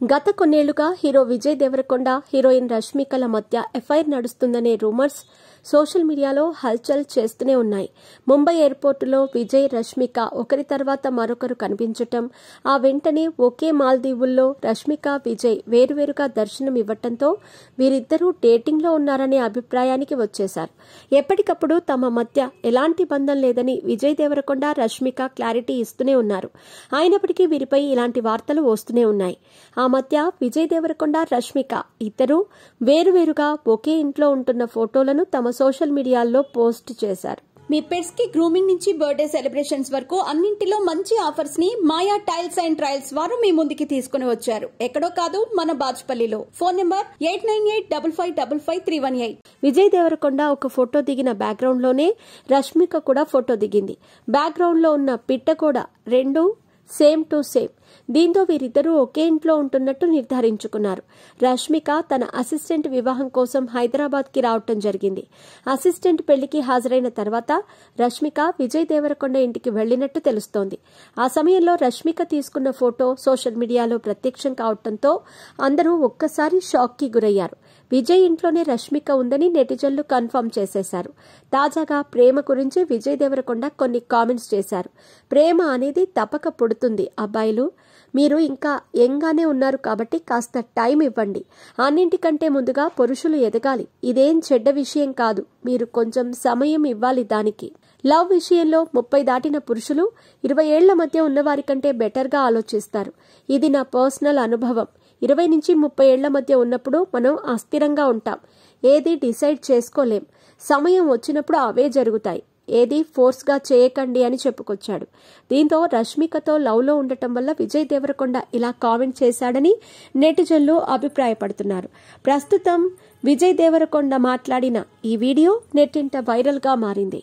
గత కొన్నేళ్లుగా hero Vijay Devarakonda, heroine రష్మికల మధ్య ఎఫ్ఐఆర్ నడుస్తుందనే రూమర్స్ సోషల్ మీడియాలో హల్చల్ చేస్తూనే ఉన్నాయి. ముంబై ఎయిర్పోర్టులో విజయ్, రష్మిక ఒకరి తర్వాత మరొకరు కనిపించటం, ఆ వెంటనే ఒకే మాల్దీవుల్లో రష్మిక, విజయ్ వేరువేరుగా దర్శనం ఇవ్వటంతో వీరిద్దరూ డేటింగ్లో ఉన్నారనే అభిప్రాయానికి వచ్చేశారు. ఎప్పటికప్పుడు తమ మధ్య ఎలాంటి బంధం లేదని విజయ్ దేవరకొండ, రష్మిక క్లారిటీ ఇస్తూనే ఉన్నారు. అయినప్పటికీ వీరిపై ఇలాంటి వార్తలు వస్తూనే ఉన్నాయి. ఆ మధ్య విజయ్ దేవరకొండ, రష్మిక ఇద్దరూ వేరువేరుగా ఒకే ఇంట్లో ఉంటున్న ఫోటోలను తమ సోషల్ మీడియాలో పోస్ట్ చేశారు. మీ పెట్స్ కి గ్రూమింగ్ నుంచి బర్త్డే సెలబ్రేషన్స్ వరకు అన్నింటిలో మంచి ఆఫర్స్ ని మాయా టైల్స్ అండ్ ట్రయల్స్ వారు మీ ముందుకి తీసుకుని వచ్చారు. ఎక్కడో కాదు, మన బాజ్పల్లిలో. Phone number 8985555318. విజయ్ దేవరకొండ ఒక ఫోటో దిగిన బ్యాక్గ్రౌండ్ లోనే రష్మిక కూడా ఫోటో దిగింది. బ్యాక్గ్రౌండ్ లో ఉన్న పిట్ట కూడా రెండు సేమ్ టు సేమ్. దీంతో వీరిద్దరూ ఒకే ఇంట్లో ఉంటున్నట్టు నిర్ధారించుకున్నారు. రష్మిక తన అసిస్టెంట్ వివాహం కోసం హైదరాబాద్ కి రావటం జరిగింది. అసిస్టెంట్ పెళ్లికి హాజరైన తర్వాత రష్మిక విజయ్ దేవరకొండ ఇంటికి వెళ్లినట్టు తెలుస్తోంది. ఆ సమయంలో రష్మిక తీసుకున్న ఫోటో సోషల్ మీడియాలో ప్రత్యక్షం కావడంతో అందరూ ఒక్కసారి షాక్ కి గురయ్యారు. విజయ్ ఇంట్లోనే రష్మిక ఉందని నెటిజన్లు కన్ఫర్మ్ చేసేశారు. తాజాగా ప్రేమ గురించి విజయ్ దేవరకొండ కొన్ని కామెంట్స్ చేశారు. ప్రేమ అనేది తప్పక పుడుతుంది అబ్బాయిలు, మీరు ఇంకా యంగానే ఉన్నారు కాబట్టి కాస్త టైం ఇవ్వండి. అన్నింటికంటే ముందుగా పురుషులు ఎదగాలి. ఇదేం చెడ్డ విషయం కాదు, మీరు కొంచెం సమయం ఇవ్వాలి దానికి. లవ్ విషయంలో 30 దాటిన పురుషులు 20 ఏళ్ల మధ్య ఉన్నవారి కంటే బెటర్గా ఆలోచిస్తారు. ఇది నా పర్సనల్ అనుభవం. 20 నుంచి 30 ఏళ్ల మధ్య ఉన్నప్పుడు మనం అస్థిరంగా ఉంటాం. ఏది డిసైడ్ చేసుకోలేం. సమయం వచ్చినప్పుడు అవే జరుగుతాయి. ఏది ఫోర్స్గా చేయకండి అని చెప్పుకొచ్చాడు. దీంతో రష్మికతో లవ్లో ఉండటం వల్ల విజయ్ దేవరకొండ ఇలా కామెంట్ చేశాడని నెటిజన్లు అభిప్రాయపడుతున్నారు. ప్రస్తుతం విజయ్ దేవరకొండ మాట్లాడిన ఈ వీడియో నెట్టింట వైరల్గా మారింది.